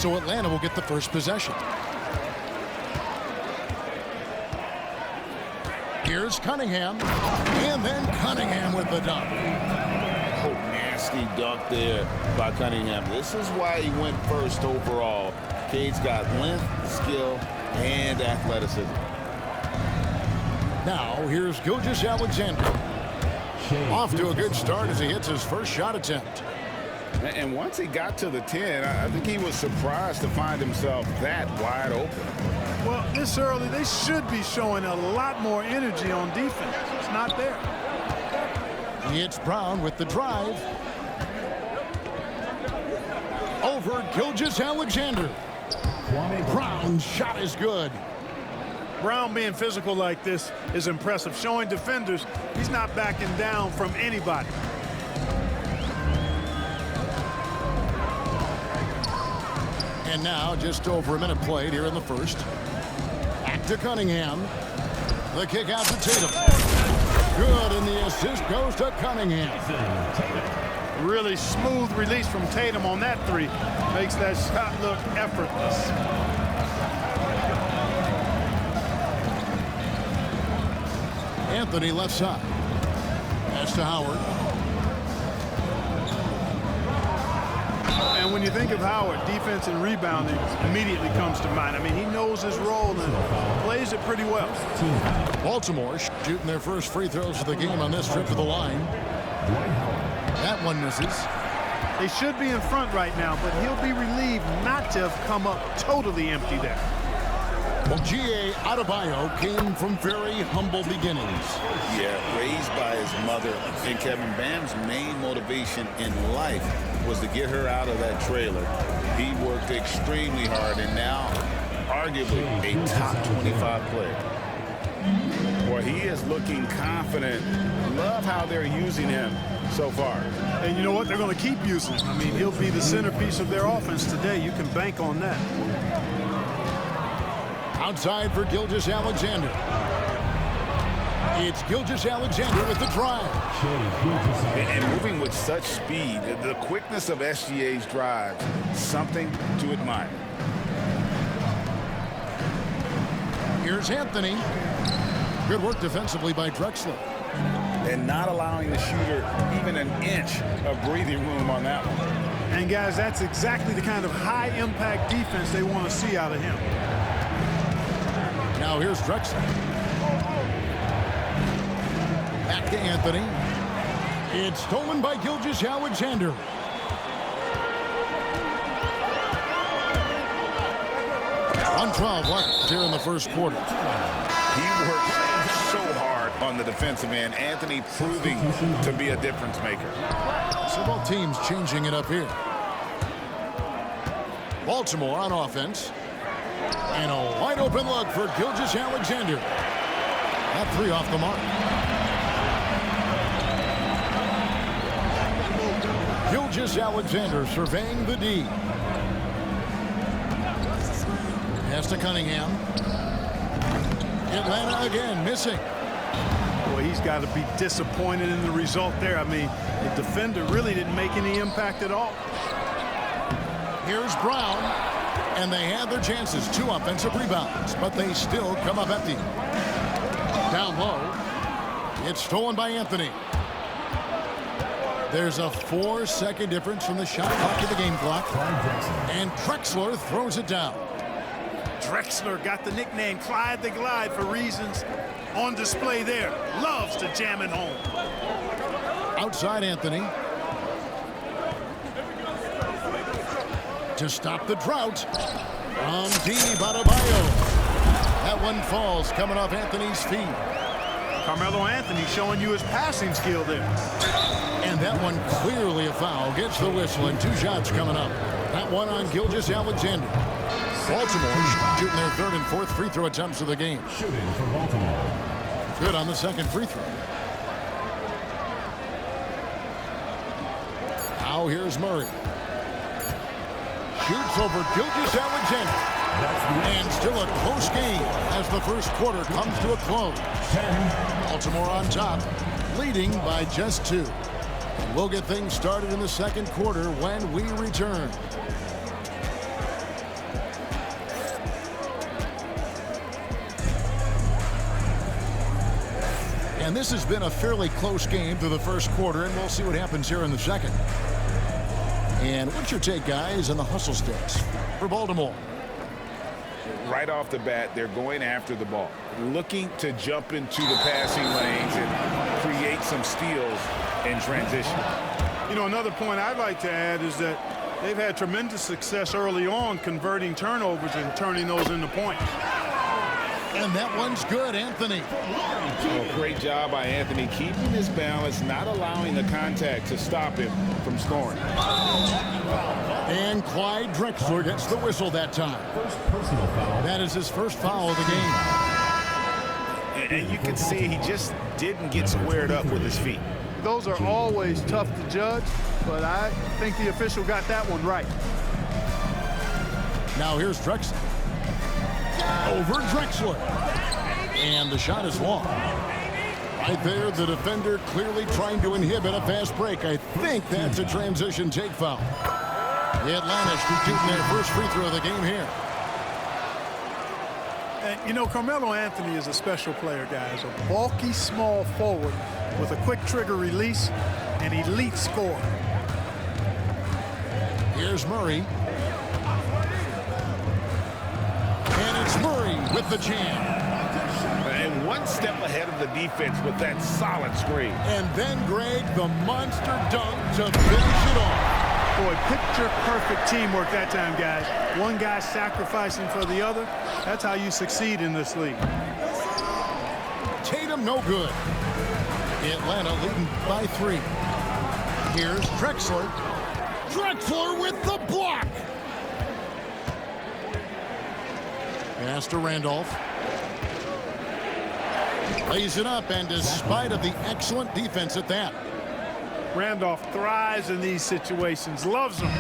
So Atlanta will get the first possession. Here's Cunningham. And then Cunningham with the dunk. Oh, nasty dunk there by Cunningham. This is why he went first overall. Cade's got length, skill, and athleticism. Now, here's Gilgeous-Alexander. Off to a good start as he hits his first shot attempt. And once he got to the 10, I think he was surprised to find himself that wide open. Well, this early, they should be showing a lot more energy on defense. It's not there. It's Brown with the drive. Over Gilgeous-Alexander. Brown's shot is good. Brown being physical like this is impressive. Showing defenders he's not backing down from anybody. And now just over a minute played here in the first. Back to Cunningham. The kick out to Tatum. Good, and the assist goes to Cunningham. Really smooth release from Tatum on that three. Makes that shot look effortless. Anthony left side. Pass to Howard. And when you think of Howard, defense and rebounding immediately comes to mind. I mean, he knows his role and plays it pretty well. Baltimore shooting their first free throws of the game on this trip to the line. That one misses. They should be in front right now, but he'll be relieved not to have come up totally empty there. SGA Adebayo came from very humble beginnings. Yeah, raised by his mother. And Kevin Bam's main motivation in life was to get her out of that trailer. He worked extremely hard and now arguably a top 25 player. Boy, he is looking confident. Love how they're using him so far. And you know what? They're going to keep using him. I mean, he'll be the centerpiece of their offense today. You can bank on that. Outside for Gilgeous-Alexander. It's Gilgeous-Alexander with the drive. And moving with such speed, the quickness of SGA's drive, something to admire. Here's Anthony. Good work defensively by Drexler. And not allowing the shooter even an inch of breathing room on that one. And guys, that's exactly the kind of high-impact defense they want to see out of him. Now here's Drexler. Back to Anthony. It's stolen by Gilgeous-Alexander. On 12 left here in the first quarter. He worked so hard on the defensive end. Anthony proving to be a difference maker. So both teams changing it up here. Baltimore on offense. And a wide open look for Gilgeous-Alexander. That three off the mark. Gilgeous-Alexander surveying the D. Pass to Cunningham. Atlanta again missing. Boy, he's got to be disappointed in the result there. I mean, the defender really didn't make any impact at all. Here's Brown. And they had their chances. 2 offensive rebounds, but they still come up empty. Down low. It's stolen by Anthony. There's a 4-second difference from the shot clock to the game clock. And Drexler throws it down. Drexler got the nickname Clyde the Glide for reasons on display there. Loves to jam it home. Outside Anthony. To stop the drought. From deep, Adebayo. That one falls coming off Anthony's feet. Carmelo Anthony showing you his passing skill there. And that one clearly a foul. Gets the whistle and 2 shots coming up. That one on Gilgeous-Alexander. Baltimore shooting their 3rd and 4th free throw attempts of the game. Shooting for Baltimore. Good on the 2nd free throw. Now here's Murray. Shoots over Gilgeous-Alexander. And still a close game as the first quarter comes to a close. Baltimore on top, leading by just 2. And we'll get things started in the second quarter when we return. And this has been a fairly close game through the first quarter, and we'll see what happens here in the second. And what's your take, guys, on the hustle sticks for Baltimore? Right off the bat, they're going after the ball, looking to jump into the passing lanes and create some steals in transition. You know, another point I'd like to add is that they've had tremendous success early on converting turnovers and turning those into points. And that one's good, Anthony. Oh, great job by Anthony, keeping his balance, not allowing the contact to stop him from scoring. And Clyde Drexler gets the whistle that time. That is his first foul of the game. And you can see he just didn't get squared up with his feet. Those are always tough to judge, but I think the official got that one right. Now here's Drexler. Over Drexler. And the shot is long. Right there, the defender clearly trying to inhibit a fast break. I think that's a transition take foul. The Atlanta shooting their first free throw of the game here. And, you know, Carmelo Anthony is a special player, guys. A bulky, small forward with a quick trigger release and elite score. Here's Murray. And it's Murray with the jam. And one step ahead of the defense with that solid screen. And then, Greg, the monster dunk to finish it off. Boy, picture-perfect teamwork that time, guys. One guy sacrificing for the other. That's how you succeed in this league. Tatum, no good. Atlanta leading by 3. Here's Drexler. Drexler with the block. Pass to Randolph. Lays it up, and despite of the excellent defense at that. Randolph thrives in these situations, loves them.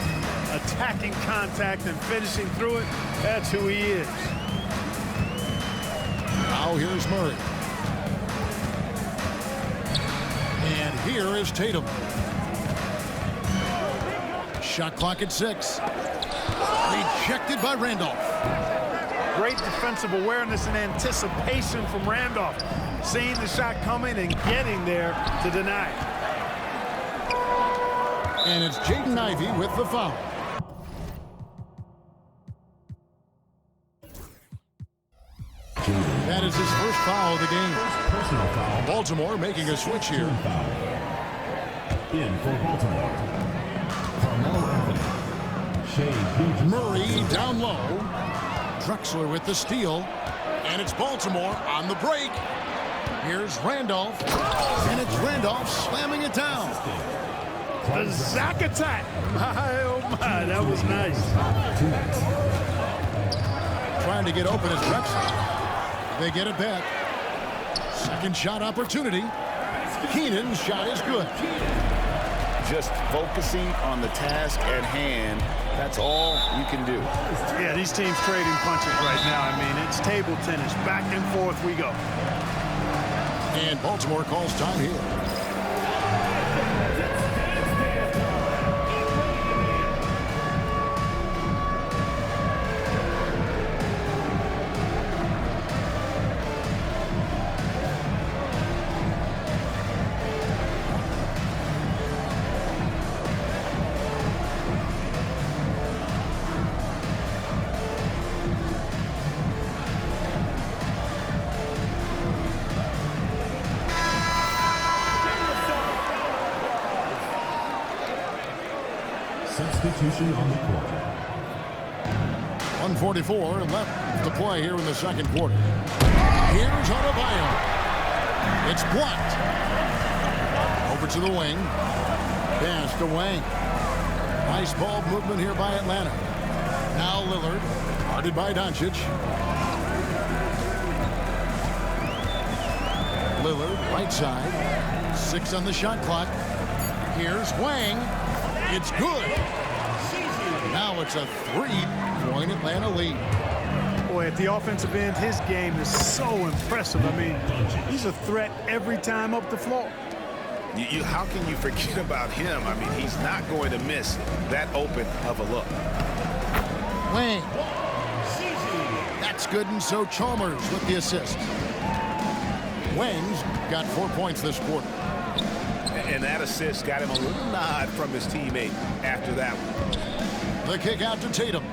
Attacking contact and finishing through it, that's who he is. Now here's Murray. And here is Tatum. Shot clock at 6. Rejected by Randolph. Great defensive awareness and anticipation from Randolph. Seeing the shot coming and getting there to deny it. And it's Jaden Ivey with the foul. That is his first foul of the game. Baltimore making a switch here. In for Baltimore, Carmelo Anthony. Murray down low. Drexler with the steal. And it's Baltimore on the break. Here's Randolph. And it's Randolph slamming it down. The Zach attack. My, oh my, that was nice. Trying to get open is Drexler. They get it back. Second shot opportunity. Keenan's shot is good. Just focusing on the task at hand, that's all you can do. Yeah, these teams trading punches right now. I mean, it's table tennis. Back and forth we go. And Baltimore calls time here. Substitution on the court. 1:44 left to play here in the second quarter. Here's Adebayo. It's blocked. Over to the wing. Pass to Wang. Nice ball movement here by Atlanta. Now Lillard. Guarded by Doncic. Lillard, right side. 6 on the shot clock. Here's Wang. It's good. Now it's a 3-point Atlanta lead. Boy, at the offensive end, his game is so impressive. I mean, he's a threat every time up the floor. How can you forget about him? I mean, he's not going to miss that open of a look. Wang. That's good, and so Chalmers with the assist. Wang's got 4 points this quarter. And that assist got him a little nod from his teammate after that one. The kick out to Tatum.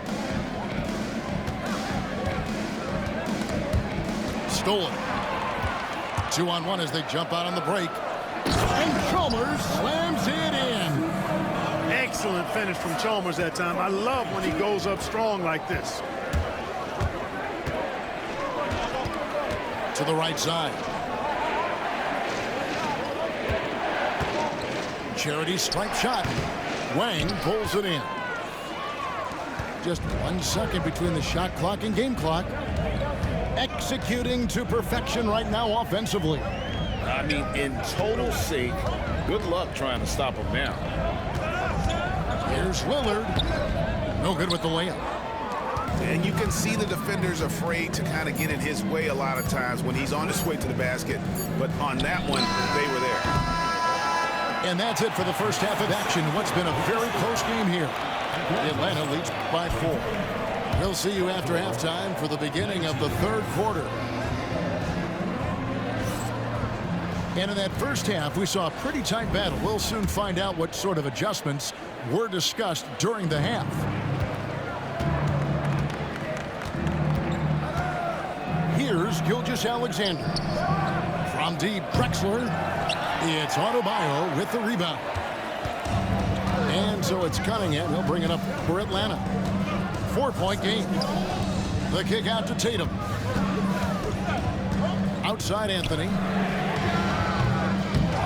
Stolen. 2-on-1 as they jump out on the break. And Chalmers slams it in. Excellent finish from Chalmers that time. I love when he goes up strong like this. To the right side. Charity stripe shot. Wang pulls it in. Just 1 second between the shot clock and game clock. Executing to perfection right now offensively. I mean, in total sync. Good luck trying to stop him now. Here's Lillard. No good with the layup. And you can see the defenders afraid to kind of get in his way a lot of times when he's on his way to the basket. But on that one, they were there. And that's it for the first half of action. What's been a very close game here. Atlanta leads by 4. We'll see you after halftime for the beginning of the third quarter. And in that first half, we saw a pretty tight battle. We'll soon find out what sort of adjustments were discussed during the half. Here's Gilgeous-Alexander. From deep, Drexler. It's Adebayo with the rebound. And so it's Cunningham. He'll bring it up for Atlanta. 4-point game. The kick out to Tatum. Outside Anthony.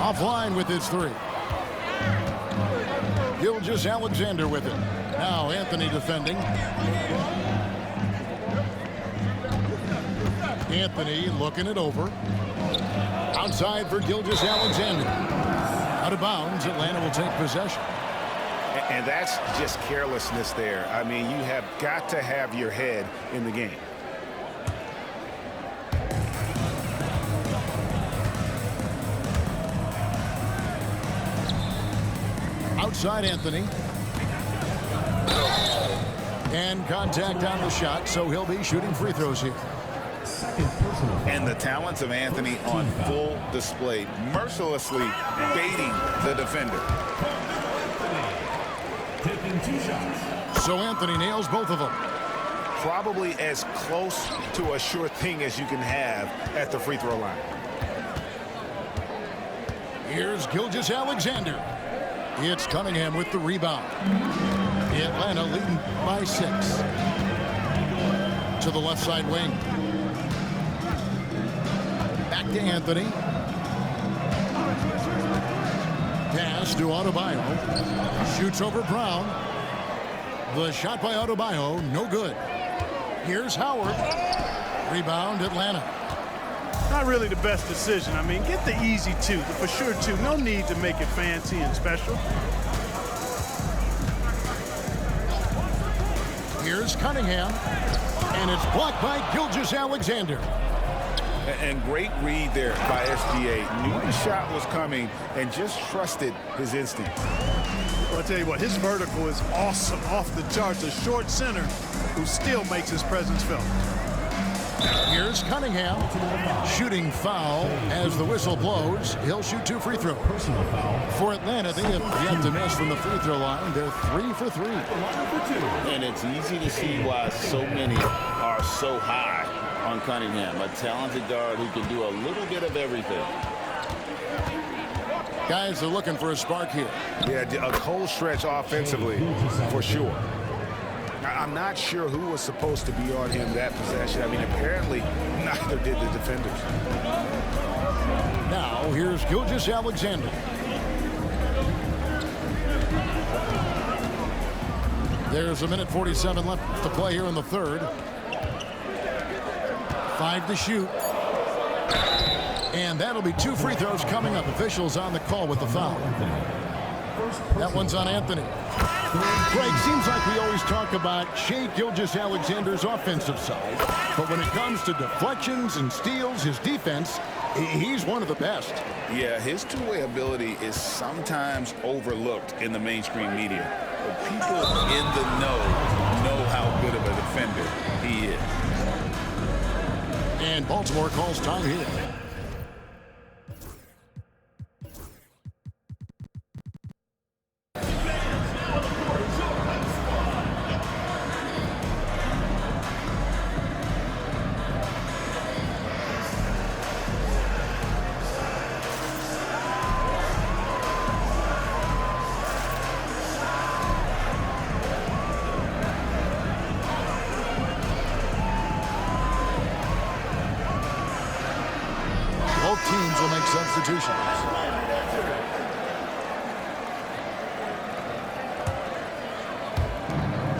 Offline with his 3. Gilgeous-Alexander with it. Now Anthony defending. Anthony looking it over. Outside for Gilgeous-Alexander. Out of bounds. Atlanta will take possession. And that's just carelessness there. I mean, you have got to have your head in the game. Outside Anthony. And contact on the shot, so he'll be shooting free throws here. And the talents of Anthony on full display, mercilessly baiting the defender. Taking 2 shots. So Anthony nails both of them. Probably as close to a sure thing as you can have at the free throw line. Here's Gilgeous-Alexander. It's Cunningham with the rebound. Atlanta leading by 6. To the left side wing. Back to Anthony. Pass to Adebayo. Shoots over Brown. The shot by Adebayo, no good. Here's Howard. Rebound, Atlanta. Not really the best decision. I mean, get the easy 2, the for sure 2. No need to make it fancy and special. Here's Cunningham. And it's blocked by Gilgeous-Alexander. And great read there by SGA. Knew the shot was coming and just trusted his instincts. Well, I'll tell you what, his vertical is awesome, off the charts. A short center who still makes his presence felt. Here's Cunningham. Shooting foul as the whistle blows. He'll shoot 2 free throws. Personal foul. For Atlanta, they have yet to miss from the free throw line. They're 3 for 3. And it's easy to see why so many are so high on Cunningham, a talented guard who can do a little bit of everything. Guys are looking for a spark here. Yeah, a cold stretch offensively for sure. I'm not sure who was supposed to be on him that possession. I mean, apparently neither did the defenders. Now, here's Gilgeous-Alexander. There's a minute 47 left to play here in the third. 5 to shoot. And that'll be 2 free throws coming up. Officials on the call with the foul. That one's on Anthony. Greg, seems like we always talk about Shai Gilgeous-Alexander's offensive side. But when it comes to deflections and steals, his defense, he's one of the best. Yeah, his two-way ability is sometimes overlooked in the mainstream media. But people in the know how good of a defender he is. And Baltimore calls time here. substitutions.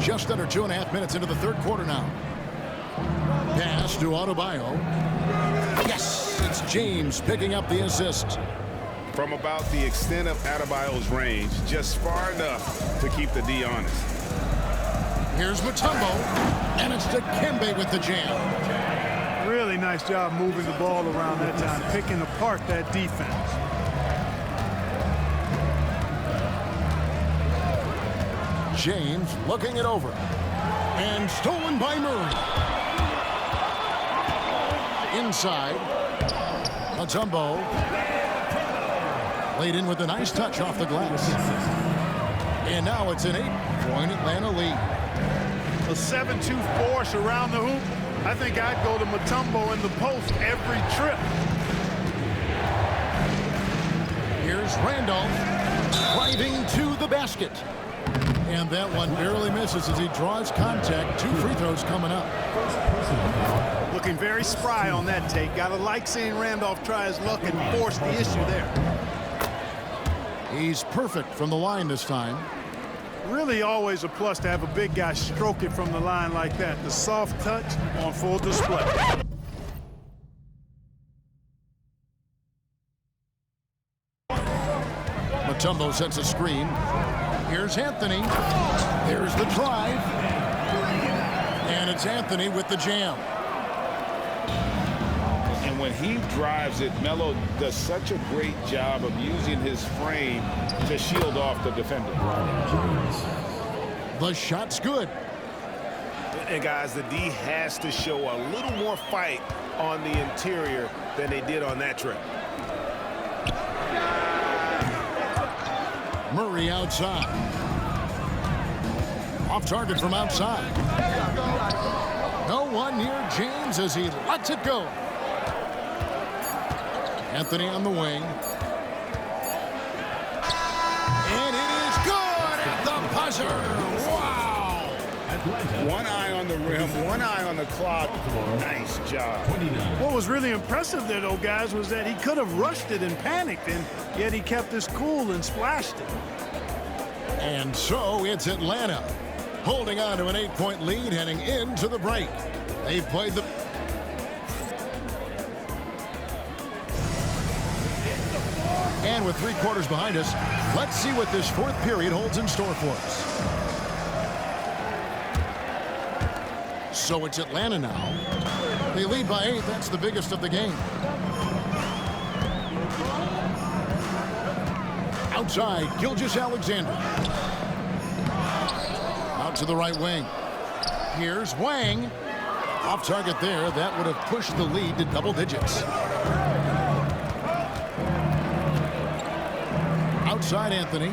Just under 2.5 minutes into the third quarter now. Pass to Adebayo. Yes, it's James picking up the assist. From about the extent of Adebayo's range, just far enough to keep the D honest. Here's Mutombo, and it's Dikembe with the jam. Really nice job moving the ball around that time, picking apart that defense. James looking it over. And stolen by Murray. Inside. Mutombo. Laid in with a nice touch off the glass. And now it's an 8-point Atlanta lead. A 7-2 force around the hoop. I think I'd go to Mutombo in the post every trip. Here's Randolph driving to the basket. And that one barely misses as he draws contact. 2 free throws coming up. Looking very spry on that take. Gotta like seeing Randolph try his luck and force the issue there. He's perfect from the line this time. Really always a plus to have a big guy stroke it from the line like that. The soft touch on full display. Mutombo sets a screen. Here's Anthony. There's the drive. And it's Anthony with the jam. And when he drives it, Melo does such a great job of using his frame to shield off the defender. The shot's good. And guys, the D has to show a little more fight on the interior than they did on that trip. Murray outside. Off target from outside. No one near James as he lets it go. Anthony on the wing. And it is good at the buzzer. Wow. One eye on the rim, one eye on the clock. Nice job. What was really impressive there, though, guys, was that he could have rushed it and panicked, and yet he kept his cool and splashed it. And so it's Atlanta holding on to an 8-point lead heading into the break. They've played the... And with 3 quarters behind us, let's see what this 4th period holds in store for us. So it's Atlanta now. They lead by 8. That's the biggest of the game. Outside, Gilgeous-Alexander. Out to the right wing. Here's Wang. Off target there. That would have pushed the lead to double digits. Outside Anthony.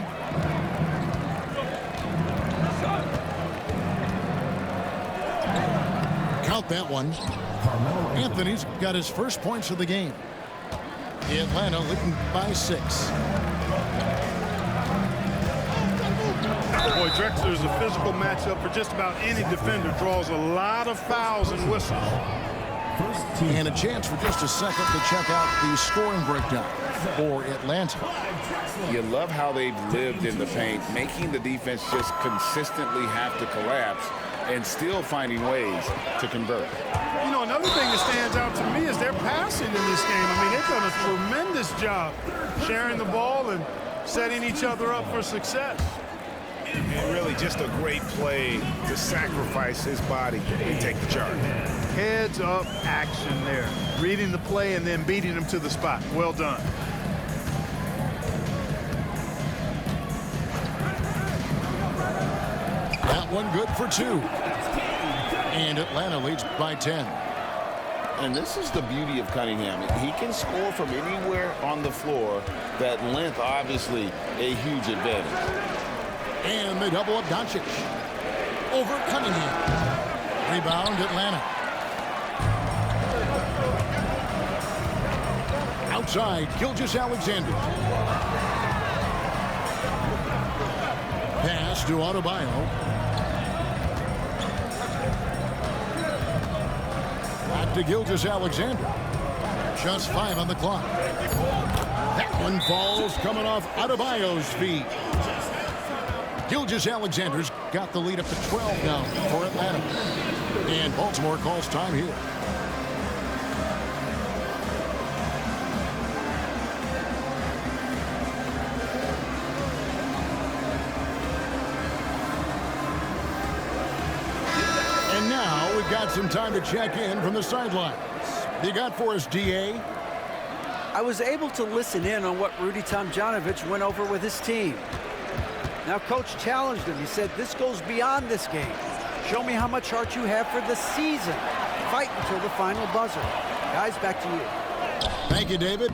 Count that one. Anthony's got his first points of the game. Atlanta leading by 6. Boy, Drexler is a physical matchup for just about any defender. Draws a lot of fouls and whistles. And a chance for just a second to check out the scoring breakdown for Atlanta. You love how they've lived in the paint, making the defense just consistently have to collapse and still finding ways to convert. You know, another thing that stands out to me is their passing in this game. I mean, they've done a tremendous job sharing the ball and setting each other up for success. And really just a great play to sacrifice his body and take the charge. Heads up action there. Reading the play and then beating him to the spot. Well done. That one good for 2. And Atlanta leads by 10. And this is the beauty of Cunningham. He can score from anywhere on the floor. That length, obviously, a huge advantage. And they double up Doncic. Over Cunningham. Rebound Atlanta. Outside, Gilgeous-Alexander. Pass to Adebayo. Back to Gilgeous-Alexander. Just 5 on the clock. That one falls coming off Adebayo's feet. Gilgeous-Alexander's got the lead up to 12 now for Atlanta. And Baltimore calls time here. And now we've got some time to check in from the sidelines. You got for us, DA? I was able to listen in on what Rudy Tomjanovich went over with his team. Now, Coach challenged him. He said, this goes beyond this game. Show me how much heart you have for the season. Fight until the final buzzer. Guys, back to you. Thank you, David.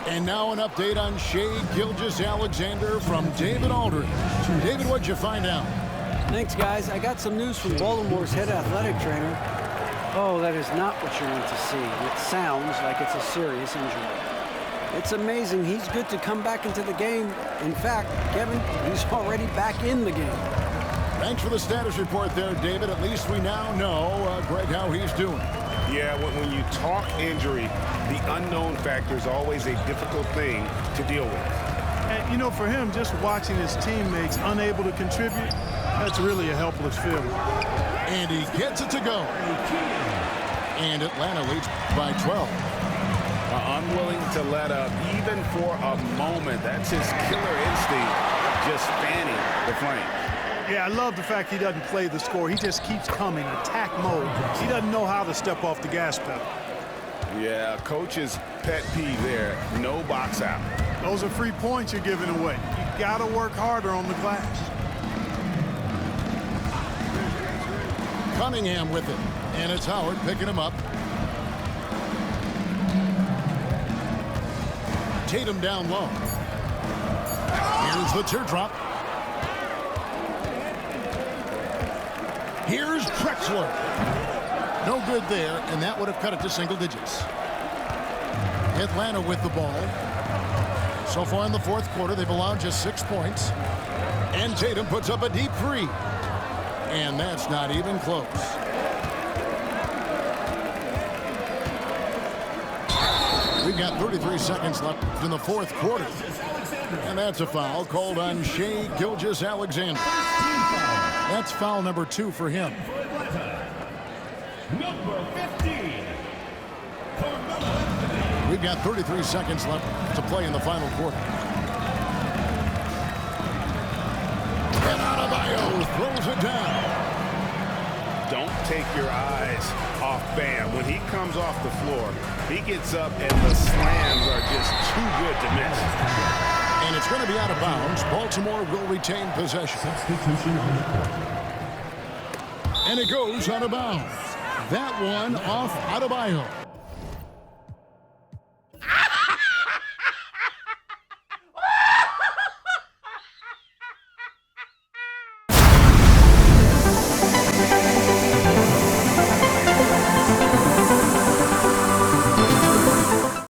And now an update on Shai Gilgeous-Alexander from David Aldridge. David, what'd you find out? Thanks, guys. I got some news from Baltimore's head athletic trainer. Oh, that is not what you want to see. It sounds like it's a serious injury. It's amazing. He's good to come back into the game. In fact, Kevin, he's already back in the game. Thanks for the status report there, David. At least we now know, Greg, how he's doing. Yeah, when you talk injury, the unknown factor is always a difficult thing to deal with. And, you know, for him, just watching his teammates unable to contribute, that's really a helpless feeling. And he gets it to go. And Atlanta leads by 12. Unwilling to let up even for a moment. That's his killer instinct, just fanning the flame. Yeah, I love the fact he doesn't play the score. He just keeps coming, attack mode. He doesn't know how to step off the gas pedal. Yeah, coach's pet peeve there, no box out. Those are free points you're giving away. You got to work harder on the glass. Cunningham with it. And it's Howard picking him up. Tatum down low. Here's the teardrop. Here's Drexler. No good there, and that would have cut it to single digits. Atlanta with the ball. So far in the fourth quarter, they've allowed just 6 points. And Tatum puts up a deep three. And that's not even close. We've got 33 seconds left in the fourth quarter. And that's a foul called on Shai Gilgeous-Alexander. That's foul number 2 for him. Number 15. We've got 33 seconds left to play in the final quarter. And Adebayo throws it down. Don't take your eyes off Bam. When he comes off the floor, he gets up and the slams are just too good to miss. And it's going to be out of bounds. Baltimore will retain possession. And it goes out of bounds. That one off Adebayo.